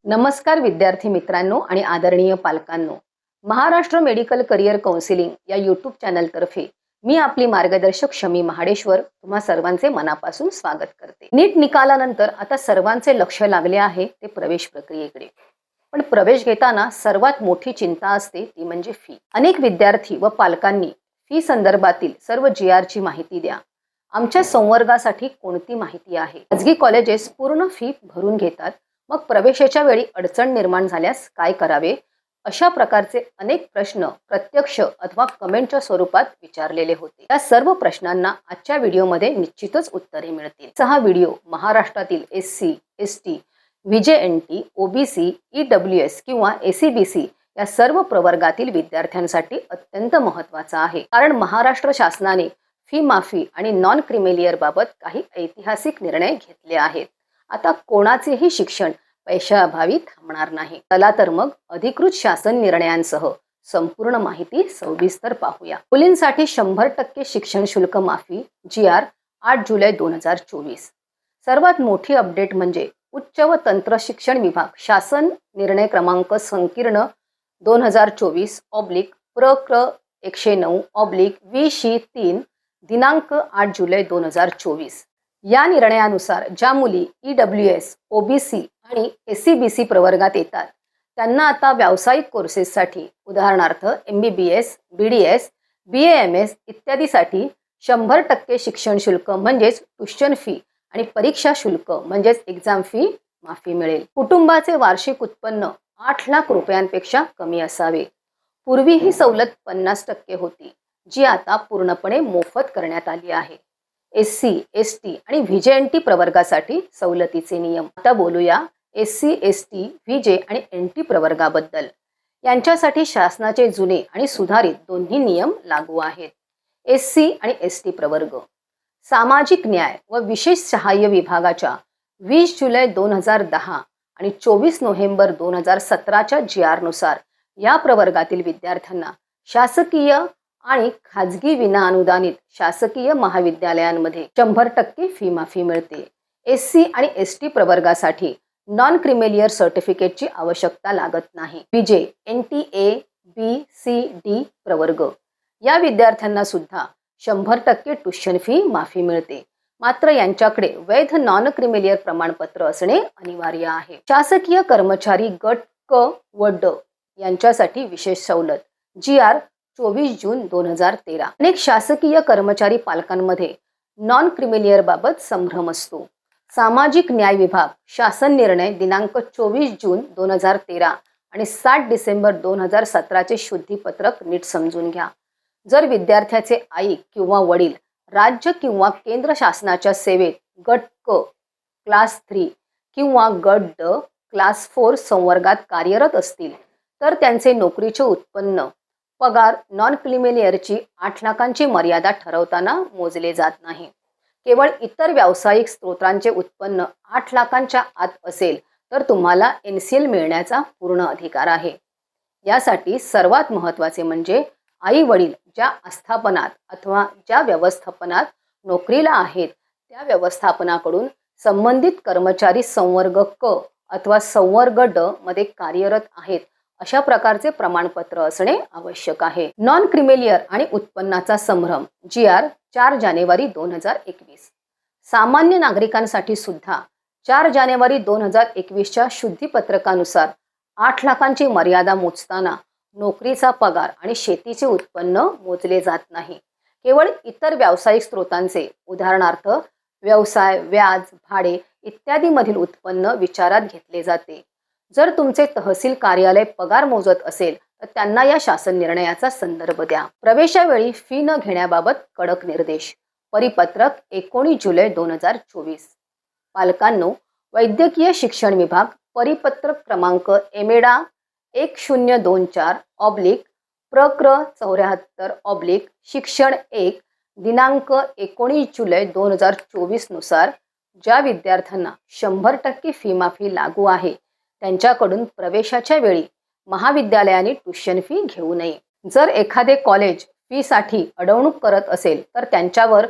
नमस्कार विद्यार्थी मित्रांनो आणि आदरणीय पालकांनो. महाराष्ट्र मेडिकल करिअर काउन्सिलिंग या यूट्यूब चॅनलतर्फे मी आपली मार्गदर्शक शमी महाडेश्वर तुम्हा सर्वांचे मनापासून स्वागत करते. नीट निकालानंतर आता सर्वांचे लक्ष लागले आहे ते प्रवेश प्रक्रियेकडे. पण प्रवेश घेताना सर्वात मोठी चिंता असते ती म्हणजे फी. अनेक विद्यार्थी व पालकांनी फी संदर्भातील सर्व GR ची माहिती द्या, आमच्या संवर्गासाठी कोणती माहिती आहे. खाजगी कॉलेजेस पूर्ण फी भरून घेतात, मग प्रवेशाच्या वेळी अडचण निर्माण झाल्यास काय करावे, अशा प्रकारचे अनेक प्रश्न प्रत्यक्ष अथवा कमेंटच्या स्वरूपात विचारलेले होते. या सर्व प्रश्नांना आजच्या व्हिडिओमध्ये निश्चितच उत्तरे मिळतील. हा व्हिडिओ महाराष्ट्रातील SC, ST, VJNT, OBC, EWS किंवा ACBC या सर्व प्रवर्गातील विद्यार्थ्यांसाठी अत्यंत महत्त्वाचा आहे. कारण महाराष्ट्र शासनाने फी माफी आणि नॉन क्रिमिलियर बाबत काही ऐतिहासिक निर्णय घेतले आहेत. आता कोणाचेही शिक्षण पैशाअभावी थांबणार नाही. चला तर मग अधिकृत शासन निर्णयांसह संपूर्ण माहिती सविस्तर पाहूया. मुलींसाठी 100% शिक्षण शुल्क माफी GR 8 जुलै 2024. सर्वात मोठी अपडेट म्हणजे उच्च व तंत्र शिक्षण विभाग शासन निर्णय क्रमांक संकीर्ण 2024/प्र 109/20/3 दिनांक 8 जुलै 2024. या निर्णयानुसार ज्या मुली EWS, OBC आणि ACBC प्रवर्गात येतात त्यांना आता व्यावसायिक कोर्सेससाठी उदाहरणार्थ MBBS, BDS, BAMS इत्यादीसाठी 100% शिक्षण शुल्क म्हणजेच ट्युशन फी आणि परीक्षा शुल्क म्हणजेच एक्झाम फी माफी मिळेल. कुटुंबाचे वार्षिक उत्पन्न 8 लाख रुपयांपेक्षा कमी असावे. पूर्वी ही सवलत 50% होती, जी आता पूर्णपणे मोफत करण्यात आली आहे. SC, ST आणि VJNT प्रवर्गासाठी सवलतीचे नियम. आता बोलूया SC, ST, VJ आणि NT प्रवर्गाबद्दल. यांच्यासाठी शासनाचे जुने आणि सुधारित दोन्ही नियम लागू आहेत. SC आणि ST प्रवर्ग. सामाजिक न्याय व विशेष सहाय्य विभागाच्या 20 जुलै 2010 आणि 24 नोव्हेंबर 2017च्या GR नुसार या प्रवर्गातील विद्यार्थ्यांना शासकीय आणि खाजगी विनाअनुदानित शासकीय महाविद्यालयांमध्ये 100% फी माफी मिळते. SC आणि ST प्रवर्गासाठी नॉन क्रिमिलियर सर्टिफिकेटची आवश्यकता लागत नाही. VJ, NT A, B, C, D प्रवर्ग. या विद्यार्थ्यांना सुद्धा 100% ट्युशन फी माफी मिळते. मात्र यांच्याकडे वैध नॉन क्रिमिलियर प्रमाणपत्र असणे अनिवार्य आहे. शासकीय कर्मचारी गट क व ड यांच्यासाठी विशेष सवलत GR 24 जून 2013. अनेक शासकीय कर्मचारी पालकांमध्ये नॉन क्रिमिलियर बाबत संभ्रम असतो. सामाजिक न्याय विभाग शासन निर्णय दिनांक 24 जून 2013 आणि 7 डिसेंबर 2017चे शुद्धीपत्रक नीट समजून घ्या. जर विद्यार्थ्याचे आई किंवा वडील राज्य किंवा केंद्र शासनाच्या सेवेत गट क क्लास 3 किंवा गट ड क्लास 4 संवर्गात कार्यरत असतील तर त्यांचे नोकरीचे उत्पन्न पगार नॉन क्रिमिलियरची 8 लाखांची मर्यादा ठरवताना मोजले जात नाही. केवळ इतर व्यावसायिक स्त्रोतांचे उत्पन्न 8 लाखांच्या आत असेल तर तुम्हाला NCL मिळण्याचा पूर्ण अधिकार आहे. यासाठी सर्वात महत्त्वाचे म्हणजे आई वडील ज्या आस्थापनात अथवा ज्या व्यवस्थापनात नोकरीला आहेत त्या व्यवस्थापनाकडून संबंधित कर्मचारी संवर्ग क अथवा संवर्ग ड मध्ये कार्यरत आहेत अशा प्रकारचे प्रमाणपत्र असणे आवश्यक आहे. नॉन क्रिमिलियर आणि उत्पन्नाचा संभ्रम GR 4 जानेवारी 2021. सामान्य नागरिकांसाठी सुद्धा 4 जानेवारी 2021च्या शुद्धीपत्रकानुसार 8 लाखांची मर्यादा मोजताना नोकरीचा पगार आणि शेतीचे उत्पन्न मोजले जात नाही. केवळ इतर व्यावसायिक स्त्रोतांचे उदाहरणार्थ व्यवसाय, व्याज, भाडे इत्यादी मधील उत्पन्न विचारात घेतले जाते. जर तुमचे तहसील कार्यालय पगार मोजत असेल तर त्यांना या शासन निर्णयाचा संदर्भ द्या. प्रवेशावेळी फी न घेण्याबाबत कडक निर्देश. परिपत्रक 19 जुलै 2024. पालकांनो, वैद्यकीय शिक्षण विभाग परिपत्रक क्रमांक एमेडा 1024/प्र 74/शिक्षण 1 दिनांक 19 जुलै 2024 नुसार ज्या विद्यार्थ्यांना 100% फी माफी लागू आहे त्यांच्याकडून प्रवेशाच्या वेळी महाविद्यालयाने ट्युशन फी घेऊ नये. जर एखादे कॉलेज फीसाठी अडवणूक करत असेल तर त्यांच्यावर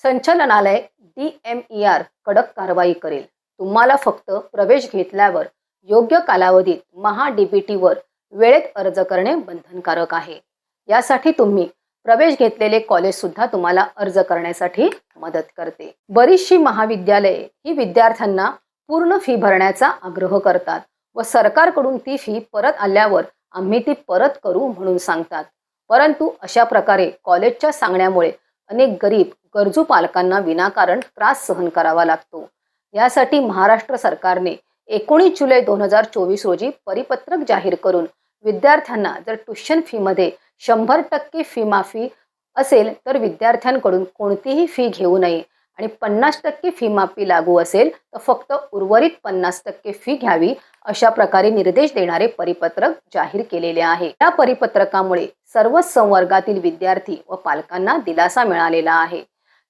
संचालनालय DMER कडक कारवाई करेल. तुम्हाला फक्त प्रवेश घेतल्यावर योग्य कालावधीत महा-DBTवर वेळेत अर्ज करणे बंधनकारक आहे. यासाठी तुम्ही प्रवेश घेतलेले कॉलेज सुद्धा तुम्हाला अर्ज करण्यासाठी मदत करते. बरीचशी महाविद्यालये ही विद्यार्थ्यांना पूर्ण फी भरण्याचा आग्रह करतात व सरकारकडून ती फी परत आल्यावर आम्ही ती परत करू म्हणून सांगतात. परंतु अशा प्रकारे कॉलेजच्या सांगण्यामुळे अनेक गरीब गरजू पालकांना विनाकारण त्रास सहन करावा लागतो. यासाठी महाराष्ट्र सरकारने 19 जुलै 2024 रोजी परिपत्रक जाहीर करून विद्यार्थ्यांना जर ट्युशन फीमध्ये 100% फी माफी असेल तर विद्यार्थ्यांकडून कोणतीही फी घेऊ नये आणि 50% फी माफी लागू असेल तर फक्त उर्वरित 50% फी घ्यावी, अशा प्रकारे निर्देश देणारे परिपत्रक जाहीर केलेले आहे. या परिपत्रकामुळे सर्व संवर्गातील विद्यार्थी व पालकांना दिलासा मिळालेला आहे.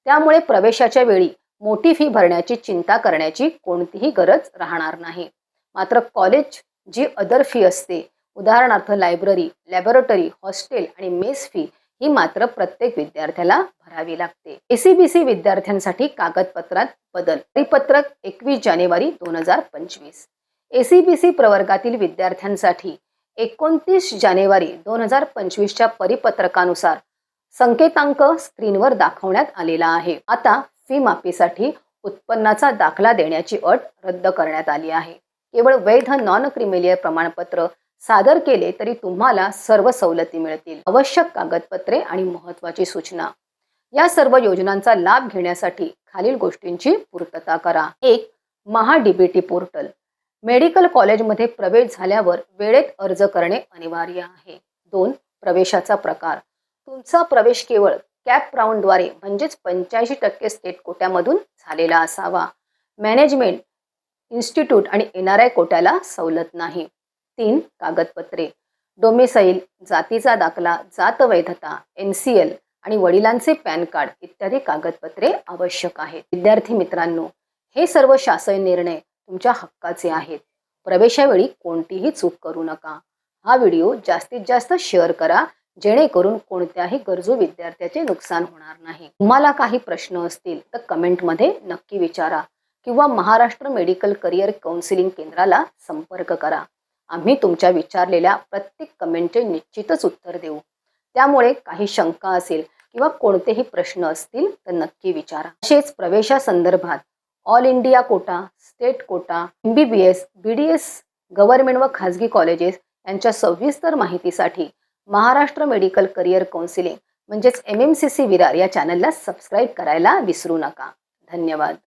त्यामुळे प्रवेशाच्या वेळी मोठी फी भरण्याची चिंता करण्याची कोणतीही गरज राहणार नाही. मात्र कॉलेज जी अदर फी असते, उदाहरणार्थ लायब्ररी, लॅबोरेटरी, हॉस्टेल आणि मेस फी ही मात्र प्रत्येक विद्यार्थ्याला भरावी लागते. एसीबीसी विद्यार्थ्यांसाठी कागदपत्रात बदल. परिपत्रक 21 जानेवारी 2025. एसीबीसी प्रवर्गातील विद्यार्थ्यांसाठी 29 जानेवारी 2025च्या परिपत्रकानुसार संकेतांक स्क्रीनवर दाखवण्यात आलेला आहे. आता फी माफीसाठी उत्पन्नाचा दाखला देण्याची अट रद्द करण्यात आली आहे. केवळ वैध नॉन क्रिमिलियर प्रमाणपत्र सादर केले तरी तुम्हाला सर्व सवलती मिळतील. आवश्यक कागदपत्रे आणि महत्त्वाची सूचना. या सर्व योजनांचा लाभ घेण्यासाठी खालील गोष्टींची पूर्तता करा. 1. महा-DBT पोर्टल. मेडिकल कॉलेजमध्ये प्रवेश झाल्यावर वेळेत अर्ज करणे अनिवार्य आहे. 2. प्रवेशाचा प्रकार. तुमचा प्रवेश केवळ कॅप राऊंडद्वारे म्हणजेच 85% स्टेट कोट्यामधून झालेला असावा. मॅनेजमेंट इन्स्टिट्यूट आणि NRI कोट्याला सवलत नाही. 3. कागदपत्रे. डोमिसाईल, जातीचा दाखला, जात वैधता, NCL आणि वडिलांचे पॅन कार्ड इत्यादी कागदपत्रे आवश्यक आहेत. विद्यार्थी मित्रांनो, हे सर्व शासन निर्णय तुमच्या हक्काचे आहेत. प्रवेशावेळी कोणतीही चूक करू नका. हा व्हिडिओ जास्तीत जास्त शेअर करा जेणेकरून कोणत्याही गरजू विद्यार्थ्याचे नुकसान होणार नाही. तुम्हाला काही प्रश्न असतील तर कमेंटमध्ये नक्की विचारा किंवा महाराष्ट्र मेडिकल करिअर काउन्सिलिंग केंद्राला संपर्क करा. आम्ही तुमच्या विचारलेल्या प्रत्येक कमेंटचे निश्चितच उत्तर देऊ. त्यामुळे काही शंका असेल किंवा कोणतेही प्रश्न असतील तर नक्की विचारा. तसेच प्रवेशासंदर्भात all India quota, state quota, MBBS, BDS, government व खाजगी कॉलेजेस यांच्या सविस्तर माहितीसाठी महाराष्ट्र मेडिकल करिअर काउन्सिलिंग म्हणजेच MMCC विरार या चॅनलला सबस्क्राईब करायला विसरू नका. धन्यवाद.